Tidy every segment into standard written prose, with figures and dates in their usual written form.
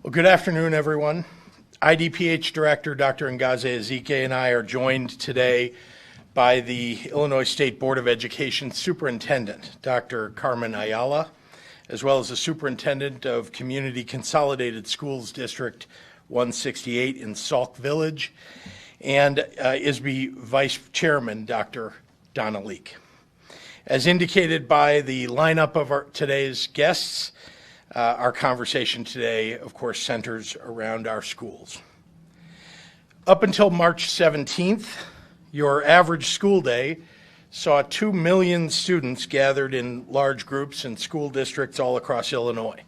Well, good afternoon, everyone. IDPH Director Dr. Ngaze Ezike and I are joined today by the Illinois State Board of Education Superintendent, Dr. Carmen Ayala, as well as the Superintendent of Community Consolidated Schools District 168 in Sauk Village, and ISB Vice Chairman, Dr. Donna Leak. As indicated by the lineup of today's guests, our conversation today, of course, centers around our schools. Up until March 17th, your average school day saw 2 million students gathered in large groups in school districts all across Illinois.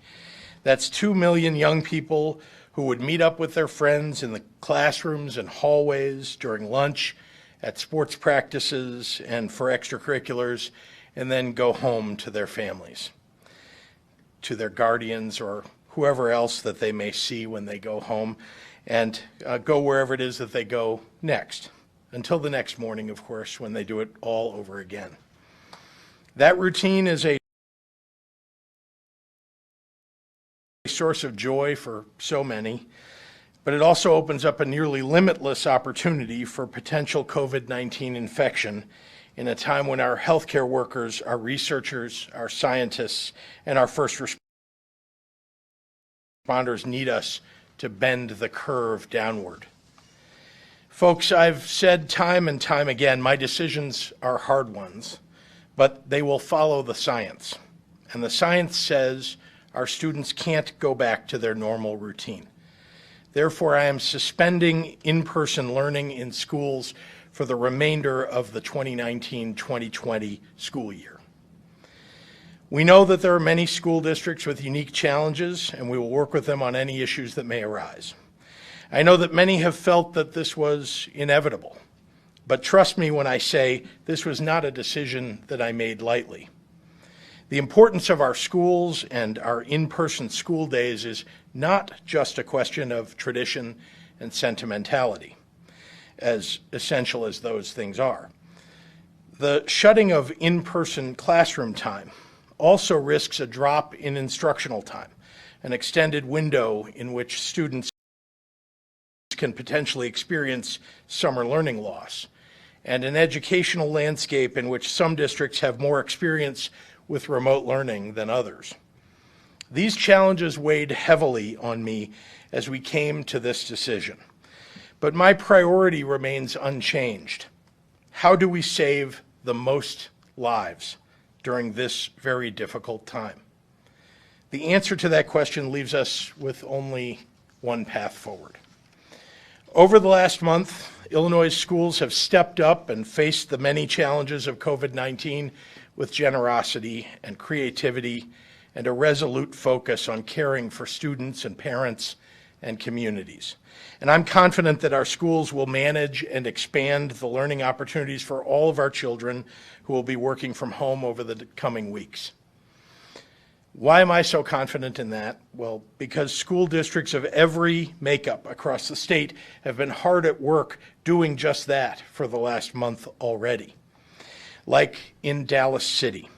That's 2 million young people who would meet up with their friends in the classrooms and hallways during lunch, at sports practices, and for extracurriculars, and then go home to their families, to their guardians or whoever else that they may see when they go home, and go wherever it is that they go next, until the next morning, of course, when they do it all over again. That routine is a source of joy for so many, but it also opens up a nearly limitless opportunity for potential COVID-19 infection in a time when our healthcare workers, our researchers, our scientists, and our first responders need us to bend the curve downward. Folks, I've said time and time again, my decisions are hard ones, but they will follow the science. And the science says our students can't go back to their normal routine. Therefore, I am suspending in-person learning in schools for the remainder of the 2019-2020 school year. We know that there are many school districts with unique challenges, and we will work with them on any issues that may arise. I know that many have felt that this was inevitable, but trust me when I say this was not a decision that I made lightly. The importance of our schools and our in-person school days is not just a question of tradition and sentimentality, as essential as those things are. The shutting of in-person classroom time also risks a drop in instructional time, an extended window in which students can potentially experience summer learning loss, and an educational landscape in which some districts have more experience with remote learning than others. These challenges weighed heavily on me as we came to this decision. But my priority remains unchanged. How do we save the most lives during this very difficult time? The answer to that question leaves us with only one path forward. Over the last month, Illinois schools have stepped up and faced the many challenges of COVID-19 with generosity and creativity and a resolute focus on caring for students and parents and communities. And I'm confident that our schools will manage and expand the learning opportunities for all of our children who will be working from home over the coming weeks. Why am I so confident in that? Well, because school districts of every makeup across the state have been hard at work doing just that for the last month already. Like in Dallas City,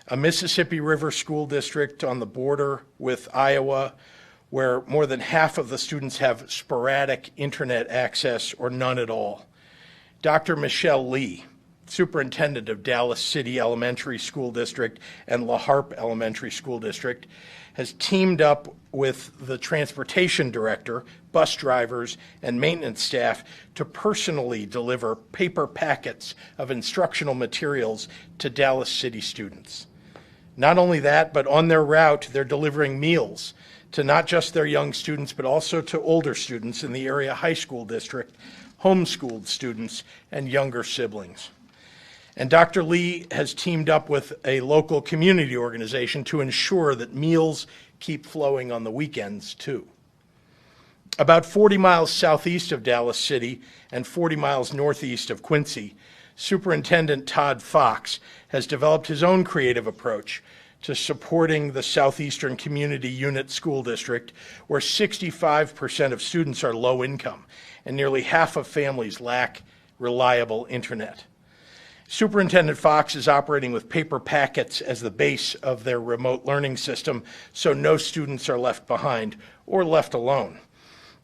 a Mississippi River school district on the border with Iowa, where more than half of the students have sporadic internet access or none at all. Dr. Michelle Lee, superintendent of Dallas City Elementary School District and La Harpe Elementary School District, has teamed up with the transportation director, bus drivers, and maintenance staff to personally deliver paper packets of instructional materials to Dallas City students. Not only that, but on their route, they're delivering meals to not just their young students, but also to older students in the area high school district, homeschooled students, and younger siblings. And Dr. Lee has teamed up with a local community organization to ensure that meals keep flowing on the weekends, too. About 40 miles southeast of Dallas City and 40 miles northeast of Quincy, Superintendent Todd Fox has developed his own creative approach to supporting the Southeastern Community Unit School District, where 65% of students are low income and nearly half of families lack reliable internet. Superintendent Fox is operating with paper packets as the base of their remote learning system, so no students are left behind or left alone.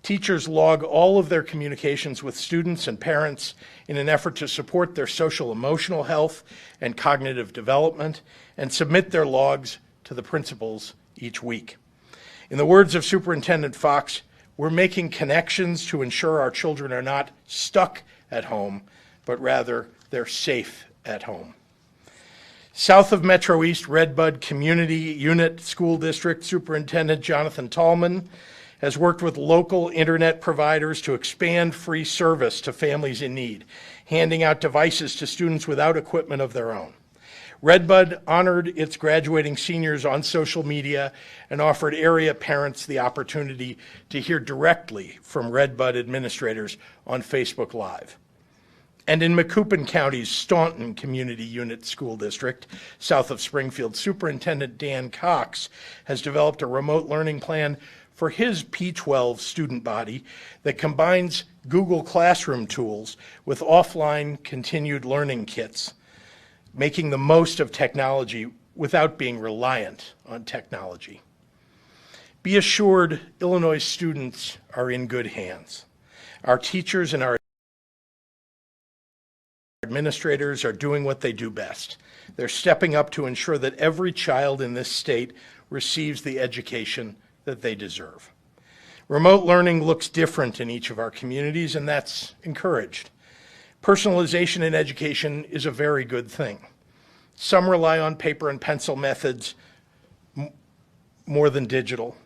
Teachers log all of their communications with students and parents in an effort to support their social emotional health and cognitive development and submit their logs to the principals each week. In the words of Superintendent Fox, we're making connections to ensure our children are not stuck at home, but rather they're safe at home. South of Metro East Redbud Community Unit School District Superintendent Jonathan Tallman has worked with local internet providers to expand free service to families in need, handing out devices to students without equipment of their own. Redbud honored its graduating seniors on social media and offered area parents the opportunity to hear directly from Redbud administrators on Facebook Live. And in Macoupin County's Staunton Community Unit School District, south of Springfield, Superintendent Dan Cox has developed a remote learning plan for his P12 student body that combines Google Classroom tools with offline continued learning kits, making the most of technology without being reliant on technology. Be assured, Illinois students are in good hands. Our teachers and our administrators are doing what they do best. They're stepping up to ensure that every child in this state receives the education that they deserve. Remote learning looks different in each of our communities, and that's encouraged. Personalization in education is a very good thing. Some rely on paper and pencil methods more than digital,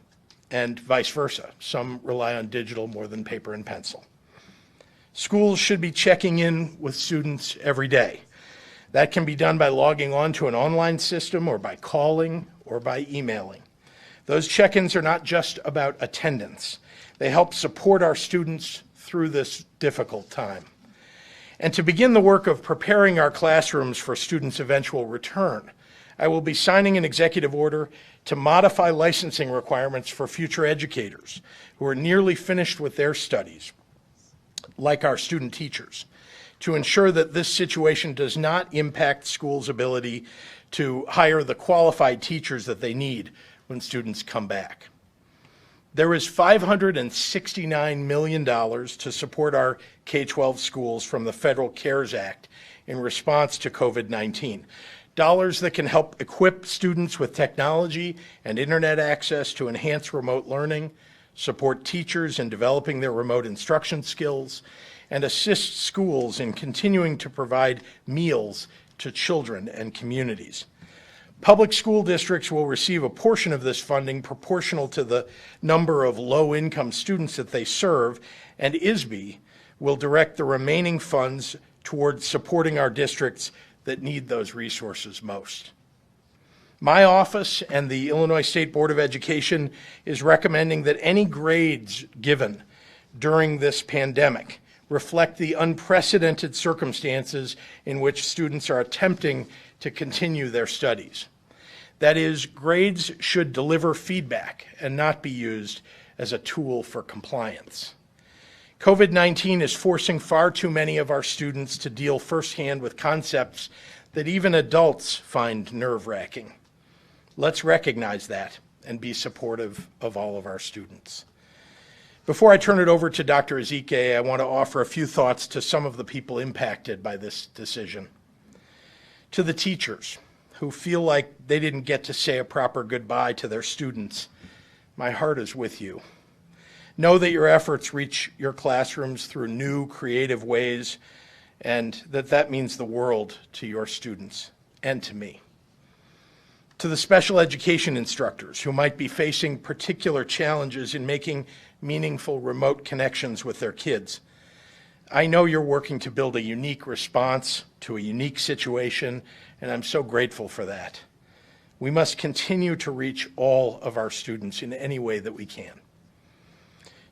and vice versa. Some rely on digital more than paper and pencil. Schools should be checking in with students every day. That can be done by logging on to an online system or by calling or by emailing. Those check-ins are not just about attendance. They help support our students through this difficult time. And to begin the work of preparing our classrooms for students' eventual return, I will be signing an executive order to modify licensing requirements for future educators who are nearly finished with their studies, like our student teachers, to ensure that this situation does not impact schools' ability to hire the qualified teachers that they need when students come back. There is $569 million to support our K-12 schools from the Federal CARES Act in response to COVID-19. Dollars that can help equip students with technology and internet access to enhance remote learning, support teachers in developing their remote instruction skills, and assist schools in continuing to provide meals to children and communities. Public school districts will receive a portion of this funding proportional to the number of low-income students that they serve, and ISB will direct the remaining funds towards supporting our districts that need those resources most. My office and the Illinois State Board of Education is recommending that any grades given during this pandemic reflect the unprecedented circumstances in which students are attempting to continue their studies. That is, grades should deliver feedback and not be used as a tool for compliance. COVID-19 is forcing far too many of our students to deal firsthand with concepts that even adults find nerve-wracking. Let's recognize that and be supportive of all of our students. Before I turn it over to Dr. Ezike, I want to offer a few thoughts to some of the people impacted by this decision. To the teachers who feel like they didn't get to say a proper goodbye to their students, my heart is with you. Know that your efforts reach your classrooms through new, creative ways, and that means the world to your students and to me. To the special education instructors who might be facing particular challenges in making meaningful remote connections with their kids, I know you're working to build a unique response to a unique situation, and I'm so grateful for that. We must continue to reach all of our students in any way that we can.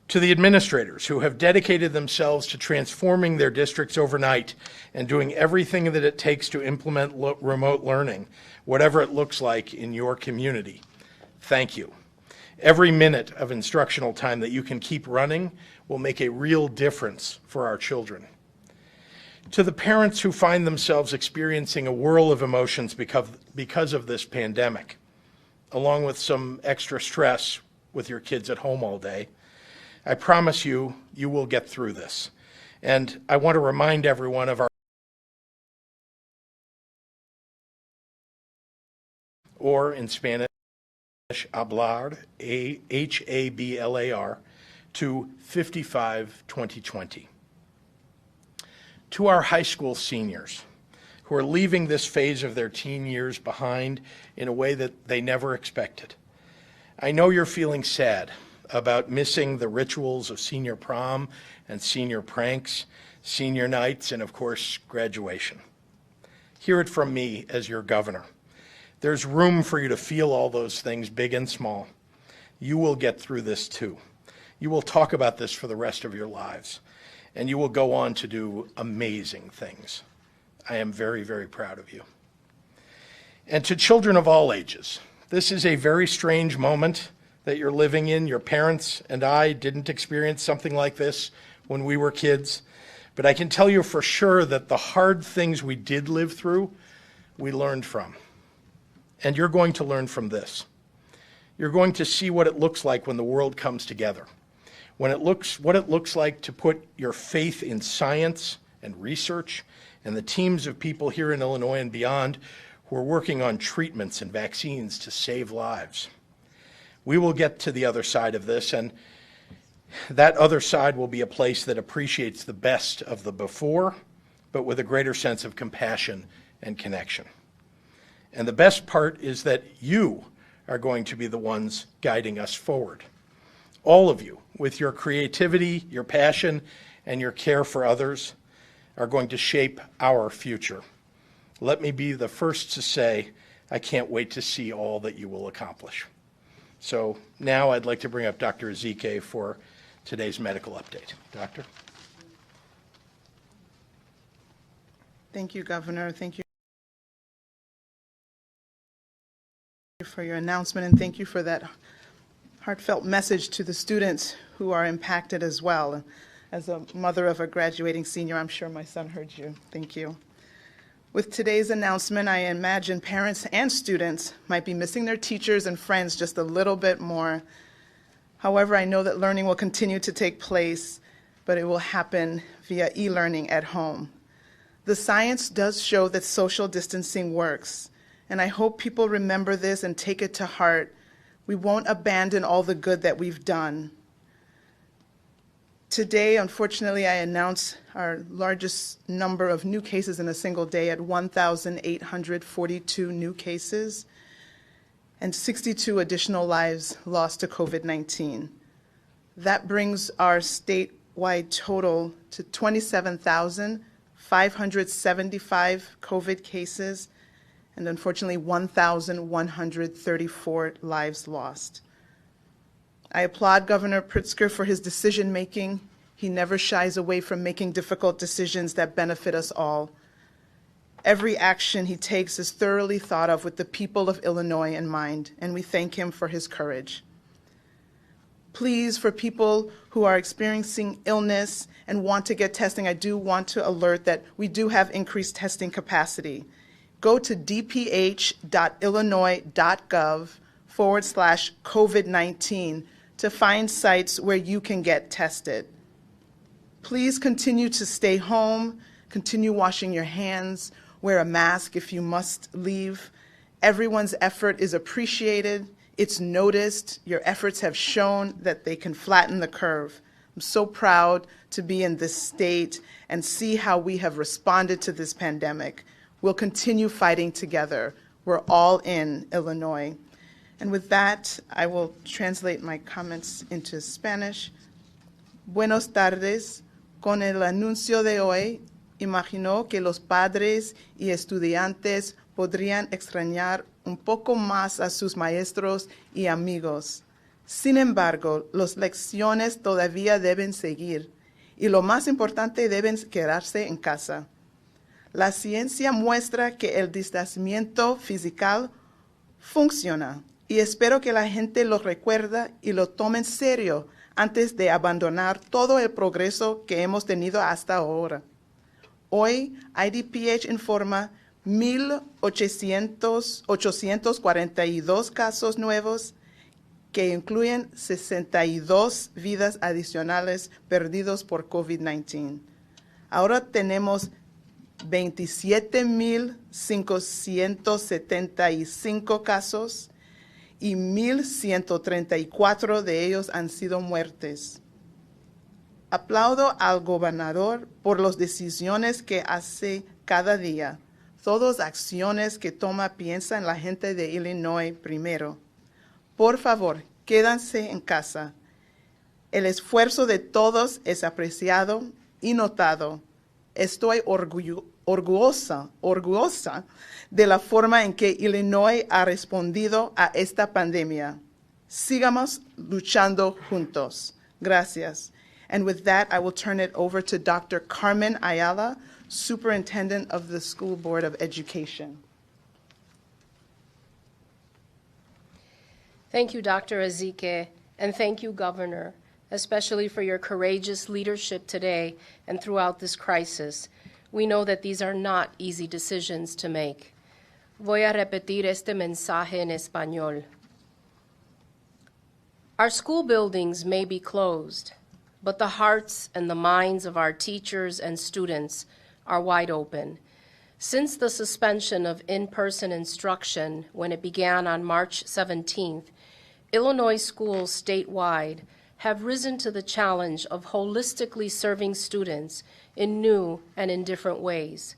To the administrators who have dedicated themselves to transforming their districts overnight and doing everything that it takes to implement remote learning, whatever it looks like in your community, thank you. Every minute of instructional time that you can keep running will make a real difference for our children. To the parents who find themselves experiencing a whirl of emotions because of this pandemic, along with some extra stress with your kids at home all day. I promise you, you will get through this. And I want to remind everyone of our, or in Spanish, hablar, Hablar, to 55-2020. To our high school seniors who are leaving this phase of their teen years behind in a way that they never expected, I know you're feeling sad about missing the rituals of senior prom and senior pranks, senior nights, and of course, graduation. Hear it from me as your governor. There's room for you to feel all those things, big and small. You will get through this too. You will talk about this for the rest of your lives, and you will go on to do amazing things. I am very, very proud of you. And to children of all ages, this is a very strange moment that you're living in. Your parents and I didn't experience something like this when we were kids, but I can tell you for sure that the hard things we did live through, we learned from. And you're going to learn from this. You're going to see what it looks like when the world comes together. What it looks like to put your faith in science and research and the teams of people here in Illinois and beyond who are working on treatments and vaccines to save lives. We will get to the other side of this, and that other side will be a place that appreciates the best of the before, but with a greater sense of compassion and connection. And the best part is that you are going to be the ones guiding us forward. All of you, with your creativity, your passion, and your care for others, are going to shape our future. Let me be the first to say, I can't wait to see all that you will accomplish. So now I'd like to bring up Dr. Ezike for today's medical update. Doctor? Thank you, Governor. Thank you for your announcement, and thank you for that heartfelt message to the students who are impacted as well. As a mother of a graduating senior, I'm sure my son heard you. Thank you. With today's announcement, I imagine parents and students might be missing their teachers and friends just a little bit more. However, I know that learning will continue to take place, but it will happen via e-learning at home. The science does show that social distancing works, and I hope people remember this and take it to heart. We won't abandon all the good that we've done. Today, unfortunately, I announce our largest number of new cases in a single day at 1,842 new cases and 62 additional lives lost to COVID-19. That brings our statewide total to 27,575 COVID cases and unfortunately 1,134 lives lost. I applaud Governor Pritzker for his decision-making. He never shies away from making difficult decisions that benefit us all. Every action he takes is thoroughly thought of with the people of Illinois in mind, and we thank him for his courage. Please, for people who are experiencing illness and want to get testing, I do want to alert that we do have increased testing capacity. Go to dph.illinois.gov/COVID-19 to find sites where you can get tested. Please continue to stay home, continue washing your hands, wear a mask if you must leave. Everyone's effort is appreciated, it's noticed, your efforts have shown that they can flatten the curve. I'm so proud to be in this state and see how we have responded to this pandemic. We'll continue fighting together. We're all in Illinois. And with that, I will translate my comments into Spanish. Buenos tardes. Con el anuncio de hoy, imaginó que los padres y estudiantes podrían extrañar un poco más a sus maestros y amigos. Sin embargo, las lecciones todavía deben seguir y lo más importante, deben quedarse en casa. La ciencia muestra que el distanciamiento físico funciona. Y espero que la gente lo recuerde y lo tome en serio antes de abandonar todo el progreso que hemos tenido hasta ahora. Hoy, IDPH informa 1,842 casos nuevos que incluyen 62 vidas adicionales perdidos por COVID-19. Ahora tenemos 27,575 casos y 1,134 de ellos han sido muertes. Aplaudo al gobernador por las decisiones que hace cada día. Todas acciones que toma piensa en la gente de Illinois primero. Por favor, quédense en casa. El esfuerzo de todos es apreciado y notado. Estoy orgullosa de la forma en que Illinois ha respondido a esta pandemia. Sigamos luchando juntos. Gracias. And with that, I will turn it over to Dr. Carmen Ayala, Superintendent of the School Board of Education. Thank you, Dr. Ezike, and thank you, Governor, especially for your courageous leadership today and throughout this crisis. We know that these are not easy decisions to make. Voy a repetir este mensaje en español. Our school buildings may be closed, but the hearts and the minds of our teachers and students are wide open. Since the suspension of in-person instruction when it began on March 17th, Illinois schools statewide have risen to the challenge of holistically serving students in new and in different ways.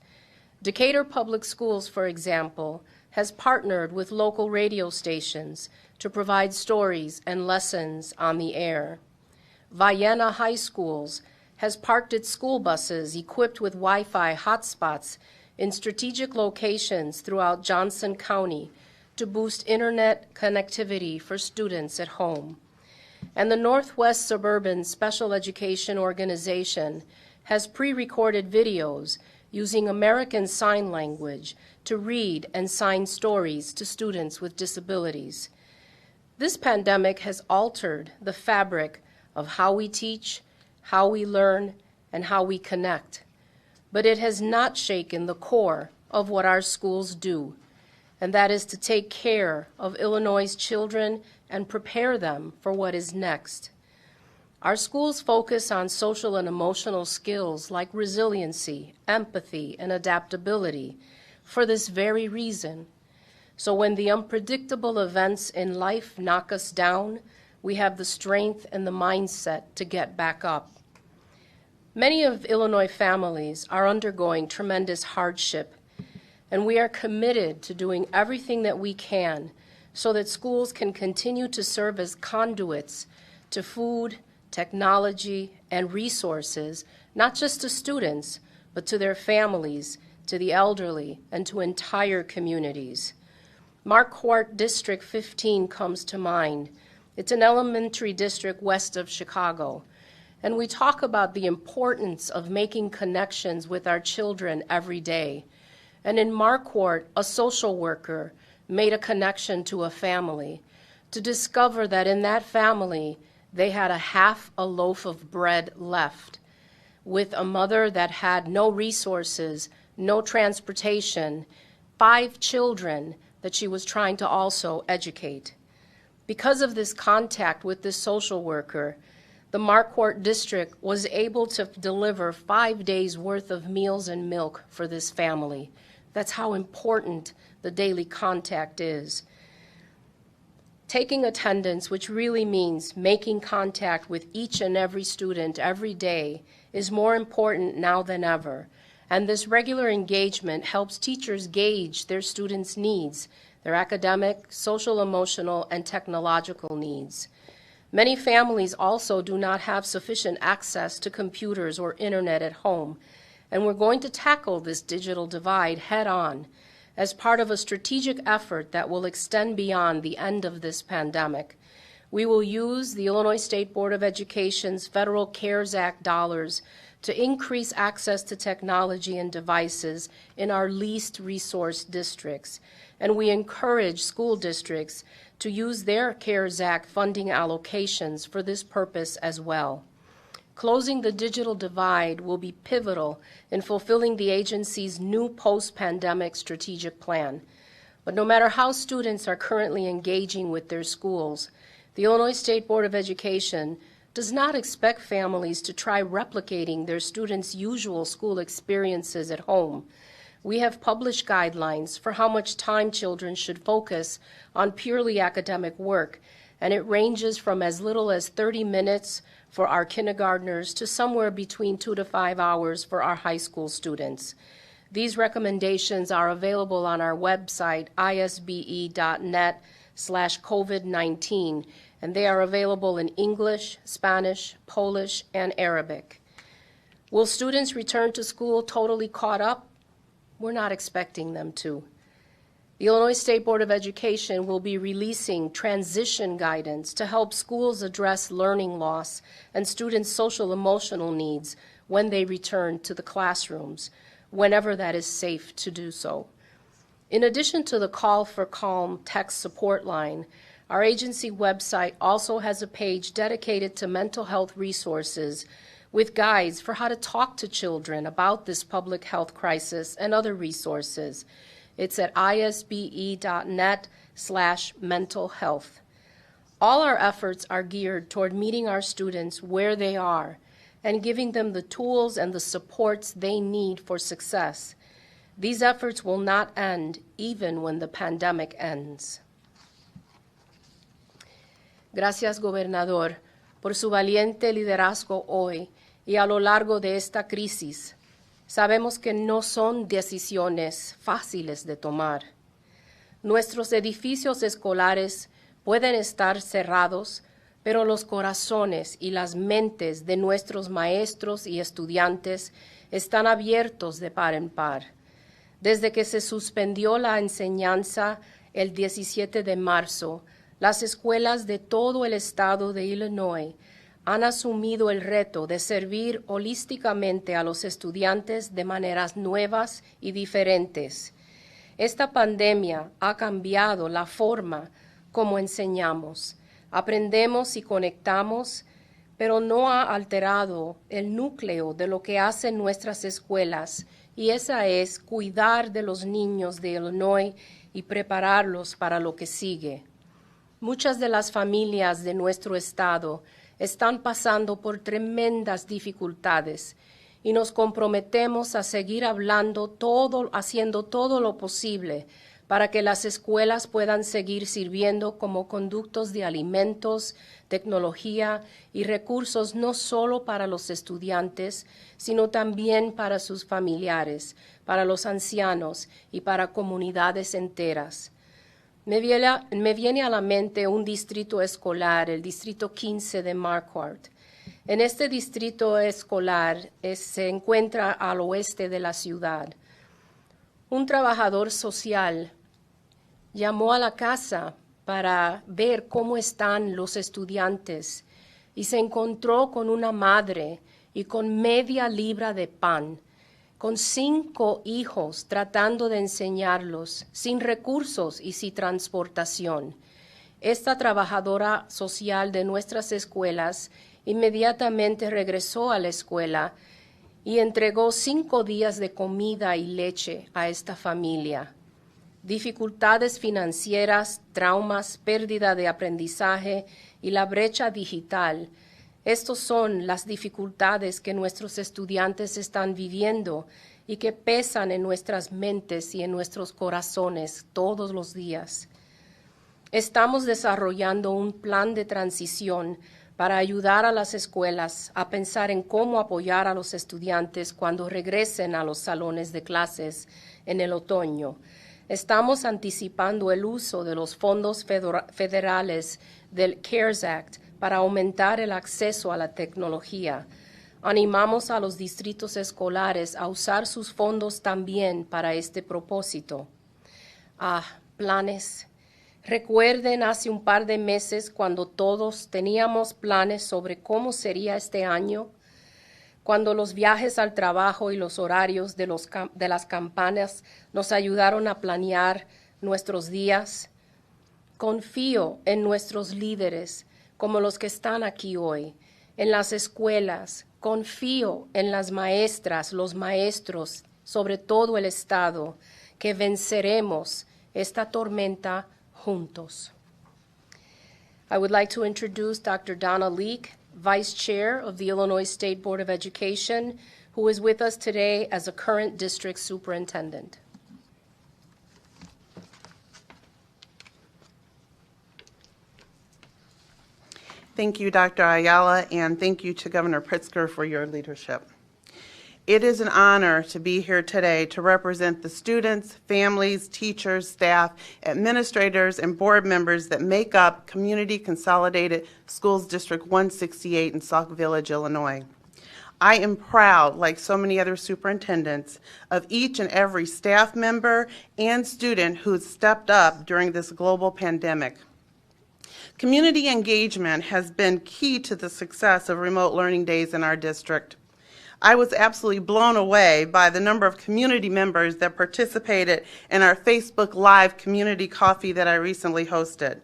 Decatur Public Schools, for example, has partnered with local radio stations to provide stories and lessons on the air. Vienna High Schools has parked its school buses equipped with Wi-Fi hotspots in strategic locations throughout Johnson County to boost internet connectivity for students at home. And the Northwest Suburban Special Education Organization has pre-recorded videos using American Sign Language to read and sign stories to students with disabilities. This pandemic has altered the fabric of how we teach, how we learn, and how we connect. But it has not shaken the core of what our schools do, and that is to take care of Illinois' children and prepare them for what is next. Our schools focus on social and emotional skills like resiliency, empathy, and adaptability for this very reason. So when the unpredictable events in life knock us down, we have the strength and the mindset to get back up. Many of Illinois families are undergoing tremendous hardship, and we are committed to doing everything that we can so that schools can continue to serve as conduits to food, technology, and resources, not just to students, but to their families, to the elderly, and to entire communities. Marquardt District 15 comes to mind. It's an elementary district west of Chicago. And we talk about the importance of making connections with our children every day. And in Marquardt, a social worker made a connection to a family to discover that in that family, they had a half a loaf of bread left with a mother that had no resources, no transportation, 5 children that she was trying to also educate. Because of this contact with this social worker, the Marquardt District was able to deliver 5 days' worth of meals and milk for this family. That's how important the daily contact is. Taking attendance, which really means making contact with each and every student every day, is more important now than ever. And this regular engagement helps teachers gauge their students' needs, their academic, social, emotional, and technological needs. Many families also do not have sufficient access to computers or internet at home, and we're going to tackle this digital divide head on as part of a strategic effort that will extend beyond the end of this pandemic. We will use the Illinois State Board of Education's Federal CARES Act dollars to increase access to technology and devices in our least resourced districts. And we encourage school districts to use their CARES Act funding allocations for this purpose as well. Closing the digital divide will be pivotal in fulfilling the agency's new post-pandemic strategic plan. But no matter how students are currently engaging with their schools, The Illinois State Board of Education does not expect families to try replicating their students' usual school experiences at home. We have published guidelines for how much time children should focus on purely academic work, and it ranges from as little as 30 minutes for our kindergartners to somewhere between 2 to 5 hours for our high school students. These recommendations are available on our website, isbe.net/COVID-19, and they are available in English, Spanish, Polish, and Arabic. Will students return to school totally caught up? We're not expecting them to. The Illinois State Board of Education will be releasing transition guidance to help schools address learning loss and students' social emotional needs when they return to the classrooms, whenever that is safe to do so. In addition to the Call for Calm text support line, our agency website also has a page dedicated to mental health resources with guides for how to talk to children about this public health crisis and other resources. It's at isbe.net/mental health. All our efforts are geared toward meeting our students where they are and giving them the tools and the supports they need for success. These efforts will not end even when the pandemic ends. Gracias, Gobernador, por su valiente liderazgo hoy y a lo largo de esta crisis. Sabemos que no son decisiones fáciles de tomar. Nuestros edificios escolares pueden estar cerrados, pero los corazones y las mentes de nuestros maestros y estudiantes están abiertos de par en par. Desde que se suspendió la enseñanza el 17 de marzo, las escuelas de todo el estado de Illinois han asumido el reto de servir holísticamente a los estudiantes de maneras nuevas y diferentes. Esta pandemia ha cambiado la forma como enseñamos, aprendemos y conectamos, pero no ha alterado el núcleo de lo que hacen nuestras escuelas, y esa es cuidar de los niños de Illinois y prepararlos para lo que sigue. Muchas de las familias de nuestro estado están pasando por tremendas dificultades y nos comprometemos a seguir haciendo todo lo posible para que las escuelas puedan seguir sirviendo como conductos de alimentos, tecnología y recursos no solo para los estudiantes, sino también para sus familiares, para los ancianos y para comunidades enteras. Me viene a la mente un distrito escolar, el distrito 15 de Marquardt. En este distrito escolar se encuentra al oeste de la ciudad. Un trabajador social llamó a la casa para ver cómo están los estudiantes y se encontró con una madre y con media libra de pan, con 5 hijos tratando de enseñarlos, sin recursos y sin transportación. Esta trabajadora social de nuestras escuelas inmediatamente regresó a la escuela y entregó 5 días de comida y leche a esta familia. Dificultades financieras, traumas, pérdida de aprendizaje y la brecha digital. Estas son las dificultades que nuestros estudiantes están viviendo y que pesan en nuestras mentes y en nuestros corazones todos los días. Estamos desarrollando un plan de transición para ayudar a las escuelas a pensar en cómo apoyar a los estudiantes cuando regresen a los salones de clases en el otoño. Estamos anticipando el uso de los fondos federales del CARES Act para aumentar el acceso a la tecnología. Animamos a los distritos escolares a usar sus fondos también para este propósito. Planes. Recuerden hace un par de meses cuando todos teníamos planes sobre cómo sería este año, cuando los viajes al trabajo y los horarios de las campanas nos ayudaron a planear nuestros días. Confío en nuestros líderes, como los que están aquí hoy, en las escuelas. Confío en las maestras, los maestros, sobre todo el Estado, que venceremos esta tormenta juntos. I would like to introduce Dr. Donna Leek, Vice Chair of the Illinois State Board of Education, who is with us today as a current district superintendent. Thank you, Dr. Ayala, and thank you to Governor Pritzker for your leadership. It is an honor to be here today to represent the students, families, teachers, staff, administrators, and board members that make up Community Consolidated Schools District 168 in Sauk Village, Illinois. I am proud, like so many other superintendents, of each and every staff member and student who stepped up during this global pandemic. Community engagement has been key to the success of remote learning days in our district. I was absolutely blown away by the number of community members that participated in our Facebook Live community coffee that I recently hosted.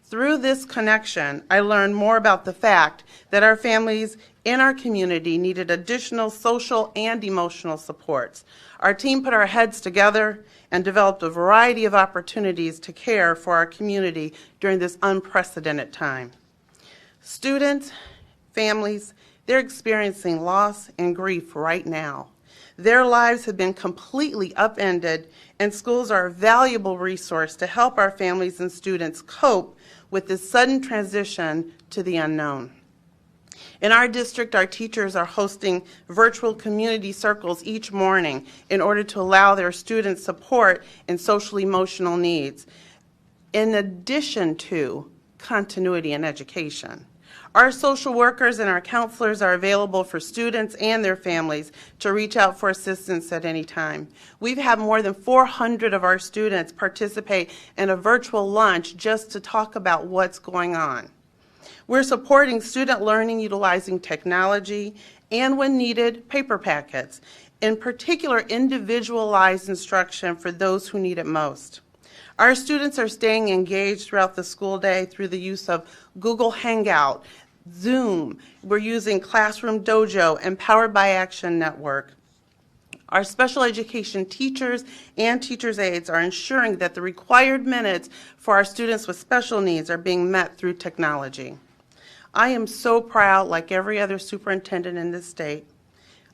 Through this connection, I learned more about the fact that our families in our community needed additional social and emotional supports. Our team put our heads together and developed a variety of opportunities to care for our community during this unprecedented time. Students, families, they're experiencing loss and grief right now. Their lives have been completely upended, and schools are a valuable resource to help our families and students cope with this sudden transition to the unknown. In our district, our teachers are hosting virtual community circles each morning in order to allow their students support in social emotional needs, in addition to continuity in education. Our social workers and our counselors are available for students and their families to reach out for assistance at any time. We've had more than 400 of our students participate in a virtual lunch just to talk about what's going on. We're supporting student learning utilizing technology and, when needed, paper packets, in particular individualized instruction for those who need it most. Our students are staying engaged throughout the school day through the use of Google Hangout, Zoom. We're using Classroom Dojo and Powered by Action Network. Our special education teachers and teachers' aides are ensuring that the required minutes for our students with special needs are being met through technology. I am so proud, like every other superintendent in this state,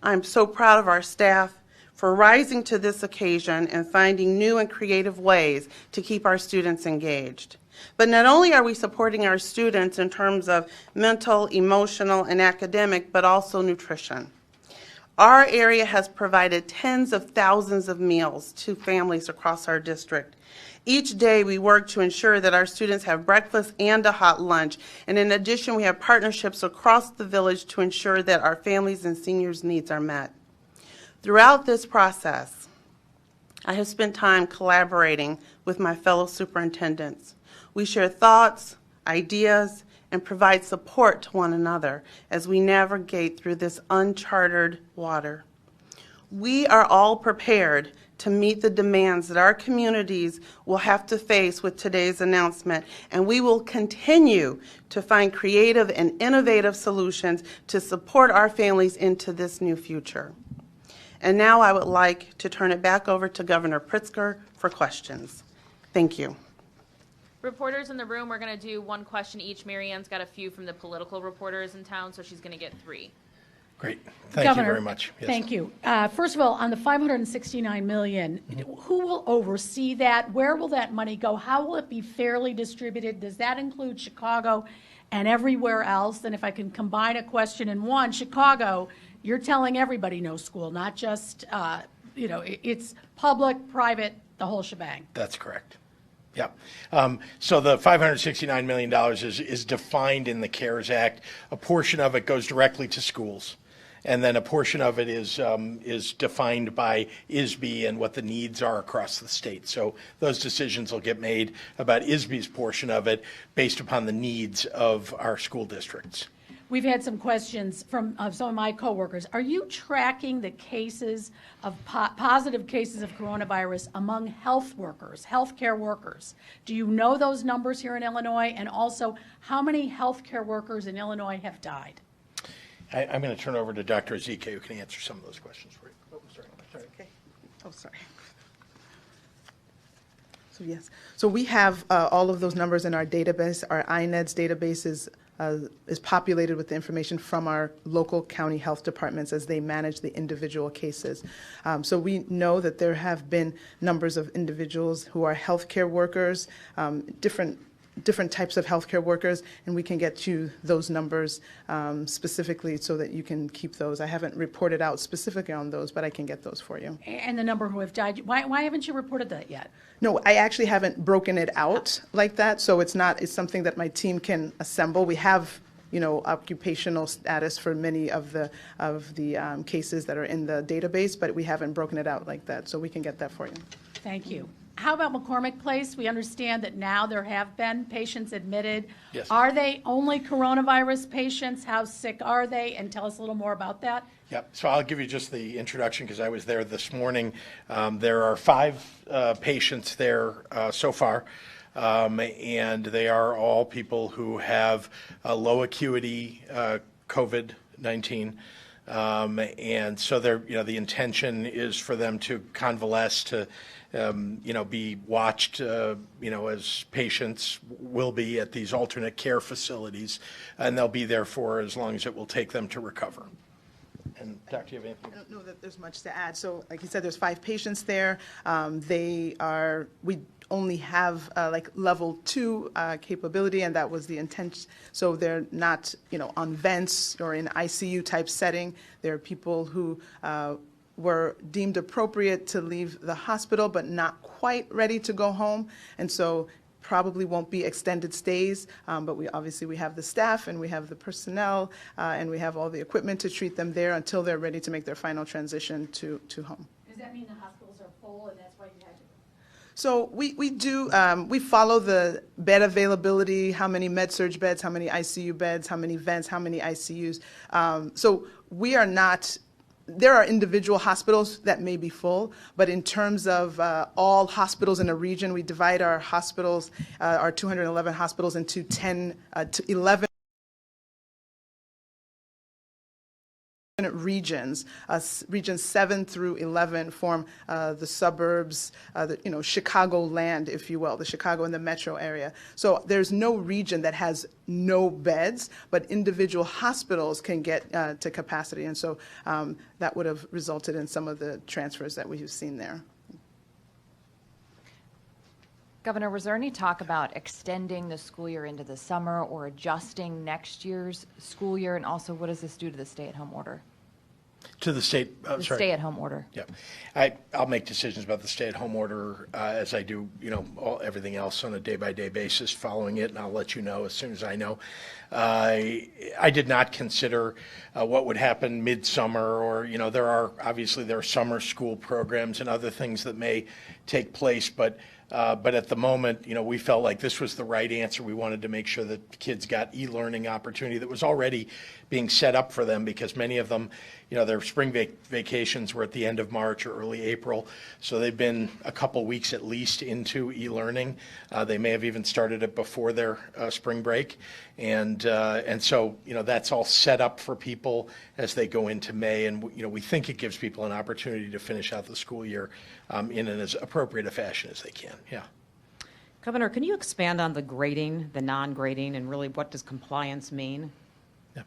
I'm so proud of our staff for rising to this occasion and finding new and creative ways to keep our students engaged. But not only are we supporting our students in terms of mental, emotional, and academic, but also nutrition. Our area has provided tens of thousands of meals to families across our district. Each day we work to ensure that our students have breakfast and a hot lunch, and in addition we have partnerships across the village to ensure that our families and seniors' needs are met. Throughout this process, I have spent time collaborating with my fellow superintendents. We share thoughts, ideas, and provide support to one another as we navigate through this uncharted water. We are all prepared to meet the demands that our communities will have to face with today's announcement, and we will continue to find creative and innovative solutions to support our families into this new future. And now I would like to turn it back over to Governor Pritzker for questions. Thank you. Reporters in the room, we're going to do one question each. Mary Ann's got a few from the political reporters in town, so she's going to get 3. Great. Thank you Governor, very much. Yes. Thank you. First of all, on the $569 million, who will oversee that? Where will that money go? How will it be fairly distributed? Does that include Chicago and everywhere else? And if I can combine a question in one, Chicago, you're telling everybody no school, not just, it's public, private, the whole shebang. That's correct. Yeah. So the $569 million is defined in the CARES Act. A portion of it goes directly to schools, and then a portion of it is defined by ISB and what the needs are across the state. So those decisions will get made about ISB's portion of it based upon the needs of our school districts. We've had some questions from some of my coworkers. Are you tracking the cases of positive cases of coronavirus among health workers, healthcare workers? Do you know those numbers here in Illinois? And also, how many healthcare workers in Illinois have died? I'm going to turn over to Dr. Ezike, who can answer some of those questions for you. Oh, sorry. Okay. Oh, sorry. So yes, so we have all of those numbers in our database. Our INEDS database is populated with the information from our local county health departments as they manage the individual cases. So we know that there have been numbers of individuals who are healthcare workers, different types of healthcare workers, and we can get you those numbers specifically so that you can keep those. I haven't reported out specifically on those, but I can get those for you. And the number who have died, why haven't you reported that yet? No, I actually haven't broken it out like that, so it's something that my team can assemble. We have, occupational status for many of the cases that are in the database, but we haven't broken it out like that, so we can get that for you. Thank you. How about McCormick Place? We understand that now there have been patients admitted. Yes. Are they only coronavirus patients? How sick are they? And tell us a little more about that. Yep. So I'll give you just the introduction because I was there this morning. There are 5 patients there so far, and they are all people who have low acuity COVID-19. And so they're, the intention is for them to convalesce, to be watched, as patients will be at these alternate care facilities, and they'll be there for as long as it will take them to recover. And Doctor, you have anything? I don't know that there's much to add. So like you said, there's 5 patients there. We only have level 2 capability, and that was the intent. So they're not, on vents or in ICU type setting. There are people who were deemed appropriate to leave the hospital, but not quite ready to go home. And so probably won't be extended stays, but we have the staff and we have the personnel and we have all the equipment to treat them there until they're ready to make their final transition to home. Does that mean the hospitals are full and that's why you had to? So we do, we follow the bed availability, how many med-surg beds, how many ICU beds, how many vents, how many ICUs. So we are not, there are individual hospitals that may be full, but in terms of all hospitals in a region, we divide our hospitals, our 211 hospitals into 11 regions. Regions 7 through 11 form the suburbs, Chicagoland, if you will, the Chicago and the metro area. So there's no region that has no beds, but individual hospitals can get to capacity. And so that would have resulted in some of the transfers that we've seen there. Governor, was there any talk about extending the school year into the summer or adjusting next year's school year? And also, what does this do to the stay-at-home order? To the state, The stay-at-home order. Yeah, I'll make decisions about the stay-at-home order as I do, everything else on a day-by-day basis following it, and I'll let you know as soon as I know. I did not consider what would happen midsummer, or there are summer school programs and other things that may take place, but at the moment, we felt like this was the right answer. We wanted to make sure that kids got e-learning opportunity that was already being set up for them, because many of them, their spring vacations were at the end of March or early April. So they've been a couple weeks at least into e-learning. They may have even started it before their spring break. And so, that's all set up for people as they go into May. And, we think it gives people an opportunity to finish out the school year in as appropriate a fashion as they can. Yeah. Governor, can you expand on the grading, the non-grading, and really what does compliance mean? Yeah.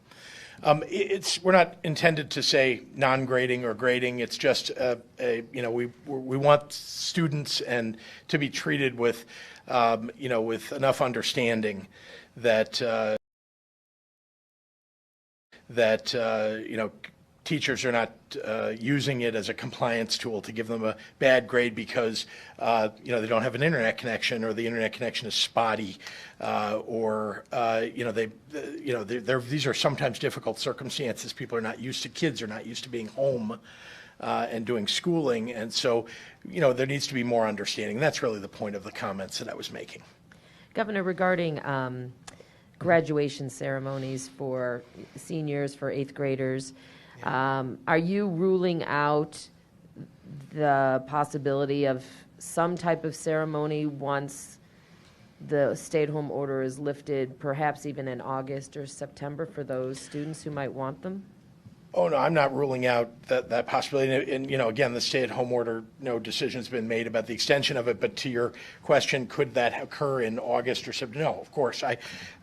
We're not intended to say non-grading or grading. It's just we want students and to be treated with with enough understanding that teachers are not using it as a compliance tool to give them a bad grade because they don't have an internet connection, or the internet connection is spotty, or these are sometimes difficult circumstances. Kids are not used to being home and doing schooling, and so there needs to be more understanding. That's really the point of the comments that I was making. Governor, regarding graduation ceremonies for seniors, for 8th graders, are you ruling out the possibility of some type of ceremony once the stay-at-home order is lifted, perhaps even in August or September, for those students who might want them? Oh, no, I'm not ruling out that possibility. And, again, the stay-at-home order, no decision's been made about the extension of it. But to your question, could that occur in August or September? No, of course. I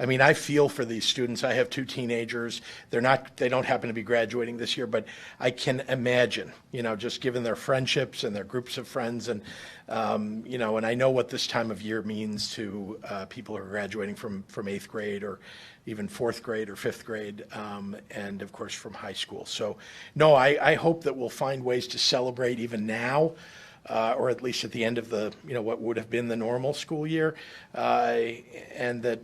mean, I feel for these students. I have 2 teenagers. They don't happen to be graduating this year, but I can imagine, just given their friendships and their groups of friends and, and I know what this time of year means to people who are graduating from 8th grade or even 4th grade or 5th grade, and of course from high school. So, no, I hope that we'll find ways to celebrate even now, or at least at the end of the, what would have been the normal school year, and that,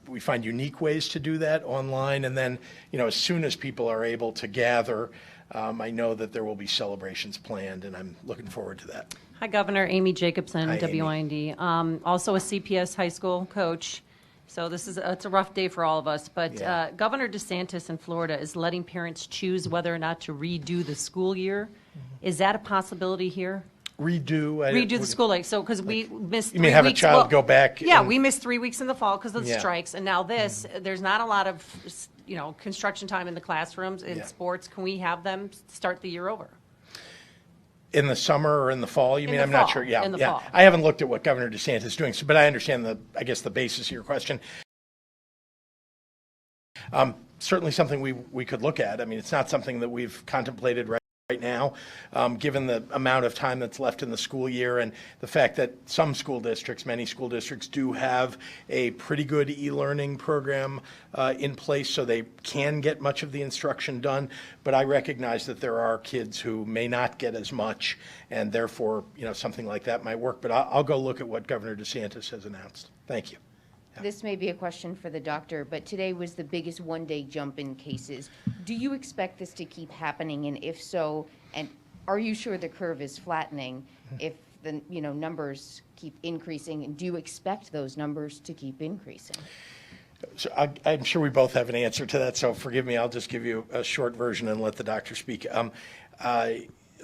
we find unique ways to do that online. And then, as soon as people are able to gather, I know that there will be celebrations planned, and I'm looking forward to that. Hi, Governor. Amy Jacobson, Hi, Amy. WIND. Also a CPS high school coach. So it's a rough day for all of us. But Yeah. Governor DeSantis in Florida is letting parents choose whether or not to redo the school year. Is that a possibility here? Redo The school year. So because we missed 3 You mean have a weeks. child go back? Yeah, and- we missed 3 weeks in the fall because of the Yeah. strikes. And now there's not a lot of, construction time in the classrooms, in Yeah. sports. Can we have them start the year over? In the summer or in the fall, you In mean? the I'm not fall, sure. Yeah, in the yeah. fall. I haven't looked at what Governor DeSantis is doing, but I understand the basis of your question. Certainly something we could look at. I mean, it's not something that we've contemplated right now, given the amount of time that's left in the school year and the fact that many school districts do have a pretty good e-learning program in place, so they can get much of the instruction done. But I recognize that there are kids who may not get as much, and therefore, something like that might work. But I'll go look at what Governor DeSantis has announced. Thank you. This may be a question for the doctor, but today was the biggest one-day jump in cases. Do you expect this to keep happening, and if so, and are you sure the curve is flattening if the numbers keep increasing, and do you expect those numbers to keep increasing? So I'm sure we both have an answer to that, so forgive me. I'll just give you a short version and let the doctor speak.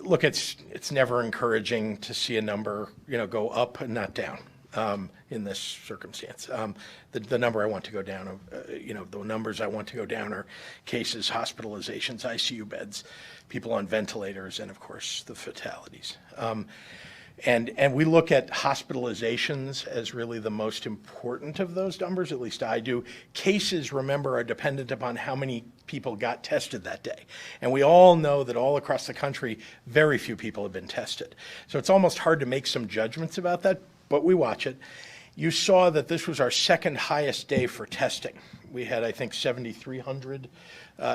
Look, it's never encouraging to see a number, go up and not down. In this circumstance, the number I want to go down, the numbers I want to go down are cases, hospitalizations, ICU beds, people on ventilators, and of course the fatalities. And we look at hospitalizations as really the most important of those numbers, at least I do. Cases, remember, are dependent upon how many people got tested that day. And we all know that all across the country, very few people have been tested. So it's almost hard to make some judgments about that, but we watch it. You saw that this was our second highest day for testing. We had, I think, 7,300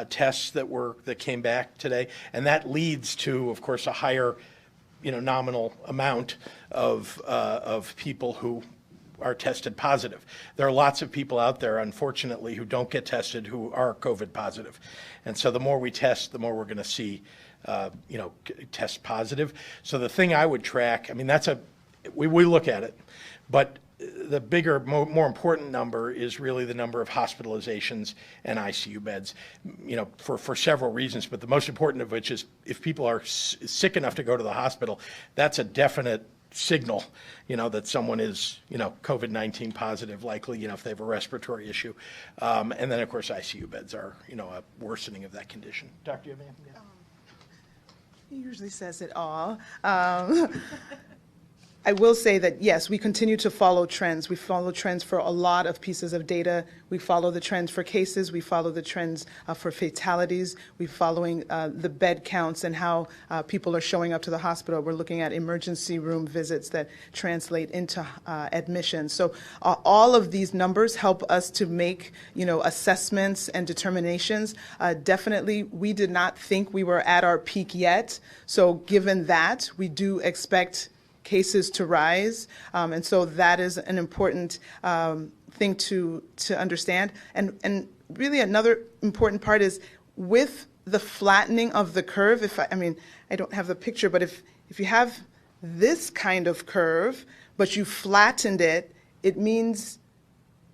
tests that came back today, and that leads to, of course, a higher, nominal amount of people who are tested positive. There are lots of people out there, unfortunately, who don't get tested who are COVID positive, and so the more we test, the more we're going to see, test positive. So the thing I would track, I mean, we look at it, but the bigger, more important number is really the number of hospitalizations and ICU beds, for several reasons, but the most important of which is if people are sick enough to go to the hospital, that's a definite signal, that someone is, COVID-19 positive, likely, if they have a respiratory issue. And then, of course, ICU beds are, a worsening of that condition. Doctor, do you have anything? He usually says it all. I will say that, yes, we continue to follow trends. We follow trends for a lot of pieces of data. We follow the trends for cases. We follow the trends for fatalities. We're following the bed counts and how people are showing up to the hospital. We're looking at emergency room visits that translate into admissions. So all of these numbers help us to make, assessments and determinations. Definitely, we did not think we were at our peak yet. So given that, we do expect cases to rise, and so that is an important thing to understand. And really another important part is with the flattening of the curve. I don't have the picture, but if you have this kind of curve, but you flattened it, it means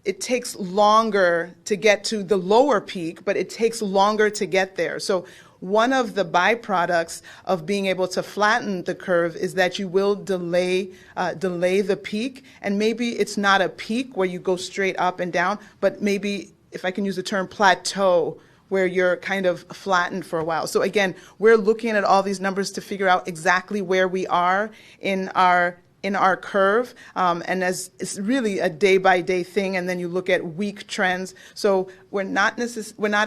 it takes longer to get to the lower peak, but it takes longer to get there. So one of the byproducts of being able to flatten the curve is that you will delay the peak, and maybe it's not a peak where you go straight up and down, but maybe, if I can use the term plateau, where you're kind of flattened for a while. So again, we're looking at all these numbers to figure out exactly where we are in our curve, and as it's really a day-by-day thing, and then you look at week trends. So we're not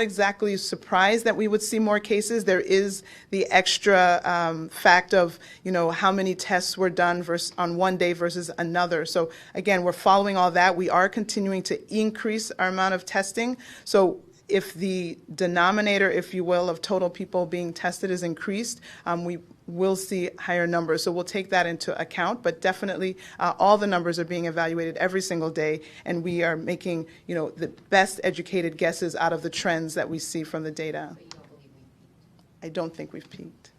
exactly surprised that we would see more cases. There is the extra fact of, you know, how many tests were done on one day versus another. So again, we're following all that. We are continuing to increase our amount of testing. So if the denominator, if you will, of total people being tested is increased, we will see higher numbers. So we'll take that into account, but definitely all the numbers are being evaluated every single day, and we are making, you know, the best educated guesses out of the trends that we see from the data. I don't think we've peaked.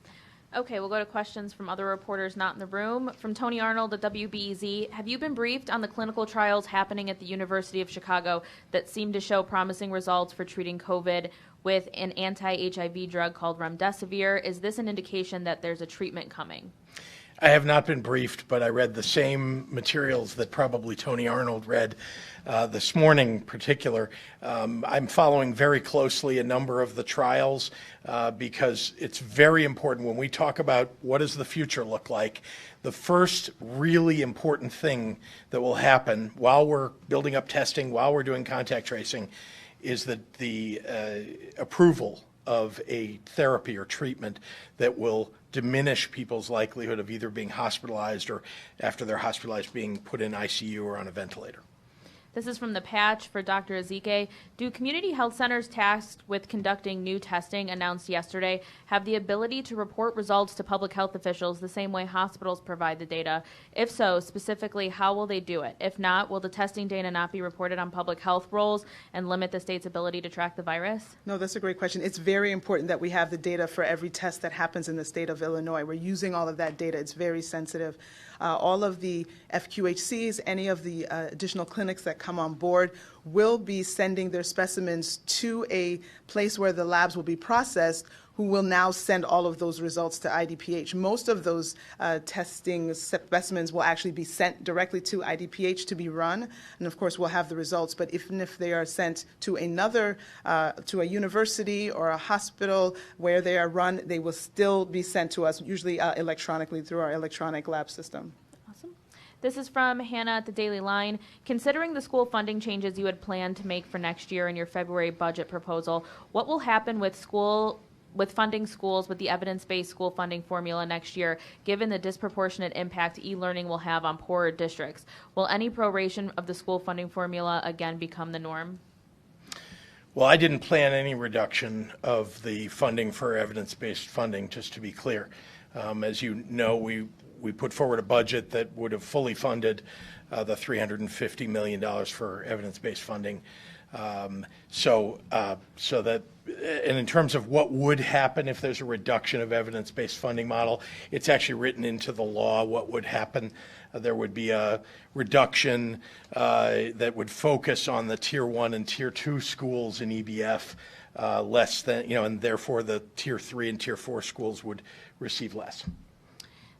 Okay, we'll go to questions from other reporters not in the room. From Tony Arnold at WBEZ, have you been briefed on the clinical trials happening at the University of Chicago that seem to show promising results for treating COVID with an anti-HIV drug called remdesivir? Is this an indication that there's a treatment coming? I have not been briefed, but I read the same materials that probably Tony Arnold read this morning in particular. I'm following very closely a number of the trials because it's very important when we talk about what does the future look like. The first really important thing that will happen while we're building up testing, while we're doing contact tracing, is that the approval of a therapy or treatment that will diminish people's likelihood of either being hospitalized or, after they're hospitalized, being put in ICU or on a ventilator. This is from The Patch for Dr. Ezike. Do community health centers tasked with conducting new testing announced yesterday have the ability to report results to public health officials the same way hospitals provide the data? If so, specifically, how will they do it? If not, will the testing data not be reported on public health rolls and limit the state's ability to track the virus? No, that's a great question. It's very important that we have the data for every test that happens in the state of Illinois. We're using all of that data. It's very sensitive. All of the FQHCs, any of the additional clinics that come on board will be sending their specimens to a place where the labs will be processed, who will now send all of those results to IDPH. Most of those testing specimens will actually be sent directly to IDPH to be run, and of course we'll have the results, but even if they are sent to another, to a university or a hospital where they are run, they will still be sent to us, usually electronically through our electronic lab system. This is from Hannah at the Daily Line. Considering the school funding changes you had planned to make for next year in your February budget proposal, what will happen with funding schools with the evidence-based school funding formula next year, given the disproportionate impact e-learning will have on poorer districts? Will any proration of the school funding formula again become the norm? Well, I didn't plan any reduction of the funding for evidence-based funding, just to be clear. As you know, we put forward a budget that would have fully funded the $350 million for evidence-based funding. So that, and in terms of what would happen if there's a reduction of evidence-based funding model, it's actually written into the law what would happen. There would be a reduction that would focus on the Tier 1 and Tier 2 schools in EBF, less than, and therefore the Tier 3 and Tier 4 schools would receive less.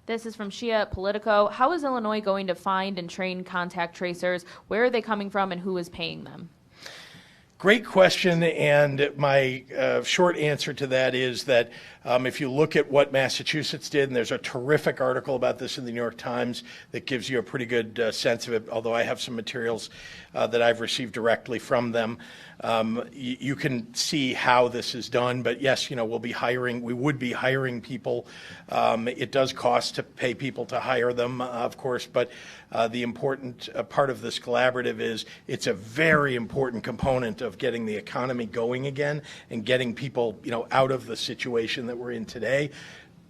This is from Shia at Politico. How is Illinois going to find and train contact tracers? Where are they coming from and who is paying them? Great question, and my short answer to that is that if you look at what Massachusetts did, and there's a terrific article about this in the New York Times that gives you a pretty good sense of it, although I have some materials that I've received directly from them. You can see how this is done, but yes, we would be hiring people. It does cost to pay people to hire them, of course, but the important part of this collaborative is it's a very important component of getting the economy going again and getting people, out of the situation that we're in today,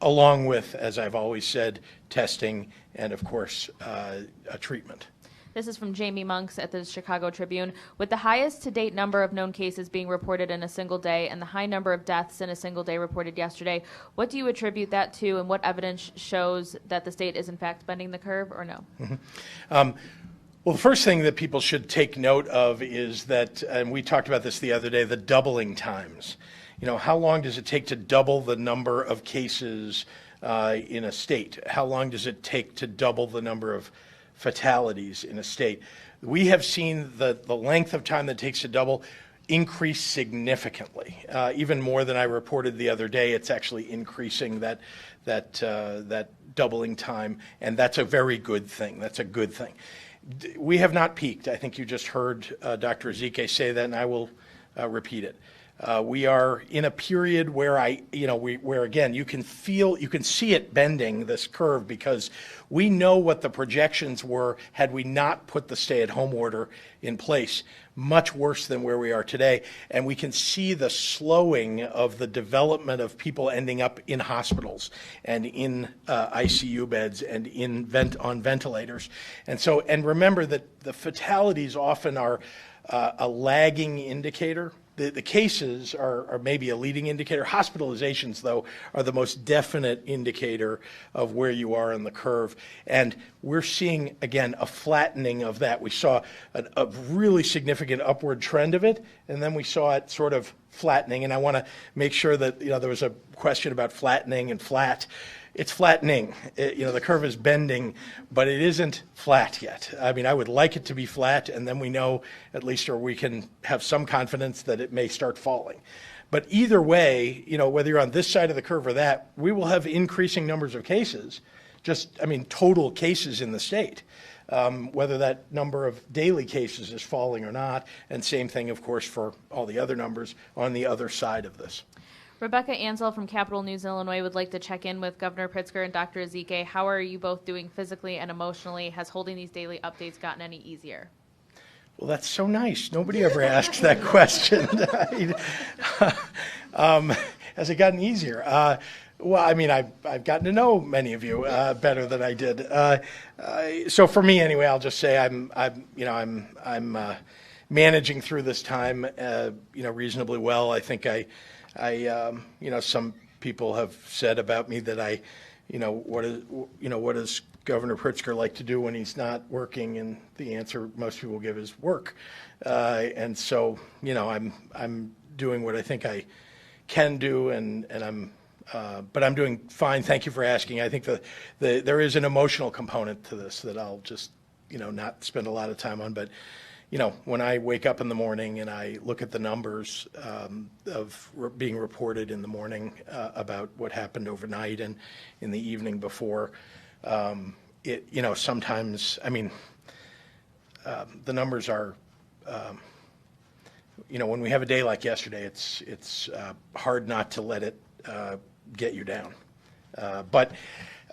along with, as I've always said, testing and, of course, a treatment. This is from Jamie Monks at the Chicago Tribune. With the highest to-date number of known cases being reported in a single day and the high number of deaths in a single day reported yesterday, what do you attribute that to, and what evidence shows that the state is in fact bending the curve, or no? Mm-hmm. Well, the first thing that people should take note of is that, and we talked about this the other day, the doubling times. How long does it take to double the number of cases in a state? How long does it take to double the number of fatalities in a state? We have seen the length of time that it takes to double increased significantly, even more than I reported the other day. It's actually increasing that doubling time, and that's a very good thing. That's a good thing. We have not peaked. I think you just heard Dr. Ezike say that, and I will repeat it. We are in a period where where again you can see it bending, this curve, because we know what the projections were had we not put the stay-at-home order in place. Much worse than where we are today, and we can see the slowing of the development of people ending up in hospitals and in ICU beds and on ventilators. And remember that the fatalities often are a lagging indicator. The cases are maybe a leading indicator. Hospitalizations, though, are the most definite indicator of where you are on the curve. And we're seeing, again, a flattening of that. We saw a really significant upward trend of it, and then we saw it sort of flattening. And I want to make sure that, there was a question about flattening and flat. It's flattening. The curve is bending, but it isn't flat yet. I mean, I would like it to be flat, and then we know at least, or we can have some confidence that it may start falling. But either way, whether you're on this side of the curve or that, we will have increasing numbers of cases, total cases in the state, whether that number of daily cases is falling or not, and same thing, of course, for all the other numbers on the other side of this. Rebecca Ansel from Capital News Illinois would like to check in with Governor Pritzker and Dr. Ezike. How are you both doing physically and emotionally? Has holding these daily updates gotten any easier? Well, that's so nice. Nobody ever asks that question. Has it gotten easier? I've gotten to know many of you better than I did. So for me, anyway, I'll just say I'm managing through this time, reasonably well. I think some people have said about me that what does Governor Pritzker like to do when he's not working? And the answer most people give is work. And so, I'm doing what I think I can do, but I'm doing fine. Thank you for asking. I think there is an emotional component to this that I'll just, not spend a lot of time on, but when I wake up in the morning and I look at the numbers being reported in the morning about what happened overnight and in the evening before, sometimes, the numbers are, when we have a day like yesterday, it's hard not to let it get you down. But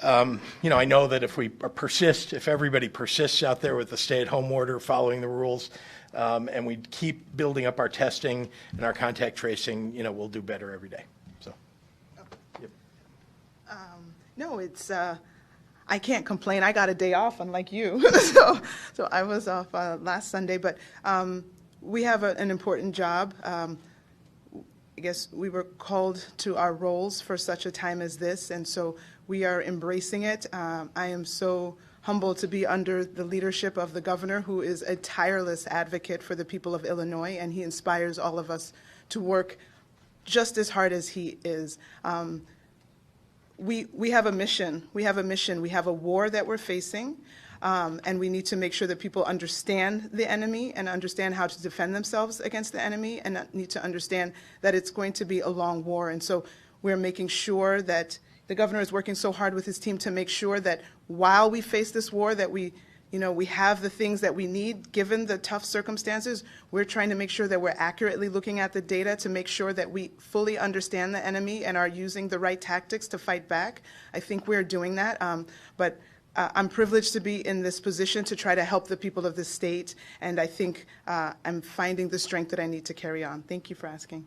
I know that if everybody persists out there with the stay-at-home order, following the rules, and we keep building up our testing and our contact tracing, we'll do better every day. So, yep. No, it's, I can't complain. I got a day off, unlike you. so I was off last Sunday, but we have an important job. I guess we were called to our roles for such a time as this, and so we are embracing it. I am so humbled to be under the leadership of the governor, who is a tireless advocate for the people of Illinois, and he inspires all of us to work just as hard as he is. We have a mission. We have a war that we're facing, and we need to make sure that people understand the enemy and understand how to defend themselves against the enemy, and need to understand that it's going to be a long war. And so we're making sure that the governor is working so hard with his team to make sure that while we face this war, that we have the things that we need given the tough circumstances. We're trying to make sure that we're accurately looking at the data to make sure that we fully understand the enemy and are using the right tactics to fight back. I think we're doing that. But I'm privileged to be in this position to try to help the people of the state, and I think I'm finding the strength that I need to carry on. Thank you for asking.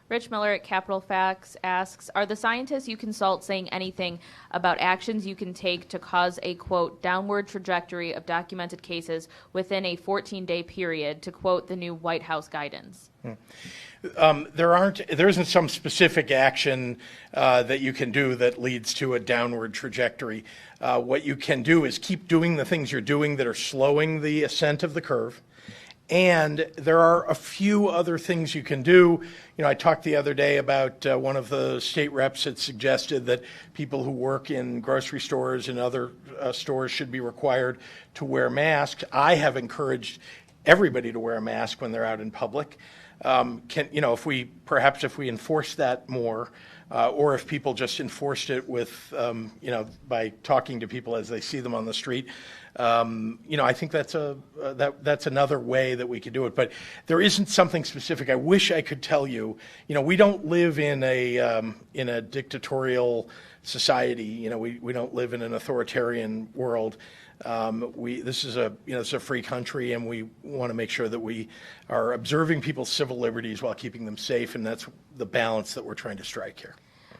Rich Miller at Capital Facts asks, are the scientists you consult saying anything about actions you can take to cause a, quote, downward trajectory of documented cases within a 14-day period, to quote the new White House guidance? There isn't some specific action that you can do that leads to a downward trajectory. What you can do is keep doing the things you're doing that are slowing the ascent of the curve. And there are a few other things you can do. I talked the other day about one of the state reps had suggested that people who work in grocery stores and other stores should be required to wear masks. I have encouraged everybody to wear a mask when they're out in public. if we enforce that more, or if people just enforced it with, by talking to people as they see them on the street, I think that's another way that we could do it. But there isn't something specific. I wish I could tell you. We don't live in a dictatorial society. We don't live in an authoritarian world. This is a free country, and we want to make sure that we are observing people's civil liberties while keeping them safe, and that's the balance that we're trying to strike here.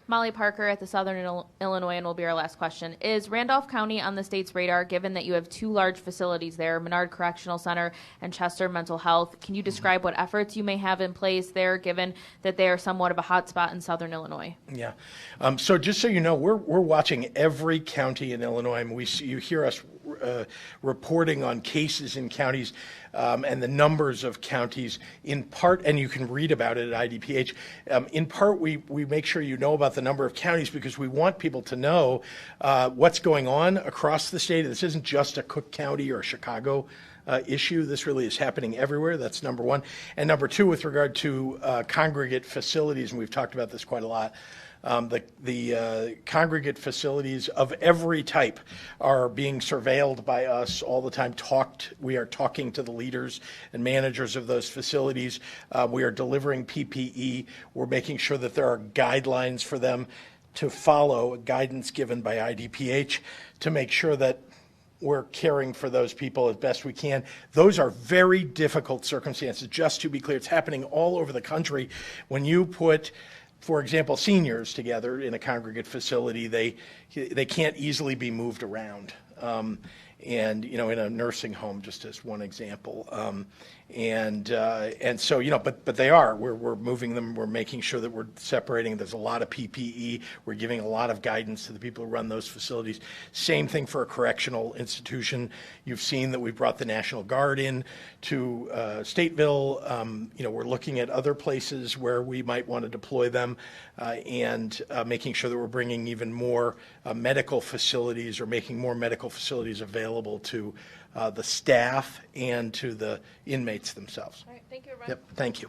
Molly Parker at the Southern Illinois, and will be our last question. Is Randolph County on the state's radar, given that you have two large facilities there, Menard Correctional Center and Chester Mental Health? Can you describe what efforts you may have in place there, given that they are somewhat of a hot spot in Southern Illinois? Yeah. So just so you know, we're watching every county in Illinois. I mean, you hear us reporting on cases in counties and the numbers of counties in part, and you can read about it at IDPH. In part, we make sure you know about the number of counties because we want people to know what's going on across the state. This isn't just a Cook County or Chicago issue. This really is happening everywhere. That's number one. And number two, with regard to congregate facilities, and we've talked about this quite a lot, the congregate facilities of every type are being surveilled by us all the time. We are talking to the leaders and managers of those facilities. We are delivering PPE. We're making sure that there are guidelines for them to follow, guidance given by IDPH to make sure that we're caring for those people as best we can. Those are very difficult circumstances. Just to be clear, it's happening all over the country. When you put, for example, seniors together in a congregate facility, they can't easily be moved around. And in a nursing home, just as one example, and so but they are. We're moving them. We're making sure that we're separating. There's a lot of PPE. We're giving a lot of guidance to the people who run those facilities. Same thing for a correctional institution. You've seen that we've brought the National Guard in to Stateville. We're looking at other places where we might want to deploy them, and making sure that we're bringing even more medical facilities or making more medical facilities available to the staff and to the inmates themselves. All right, thank you, everyone. Yep, thank you.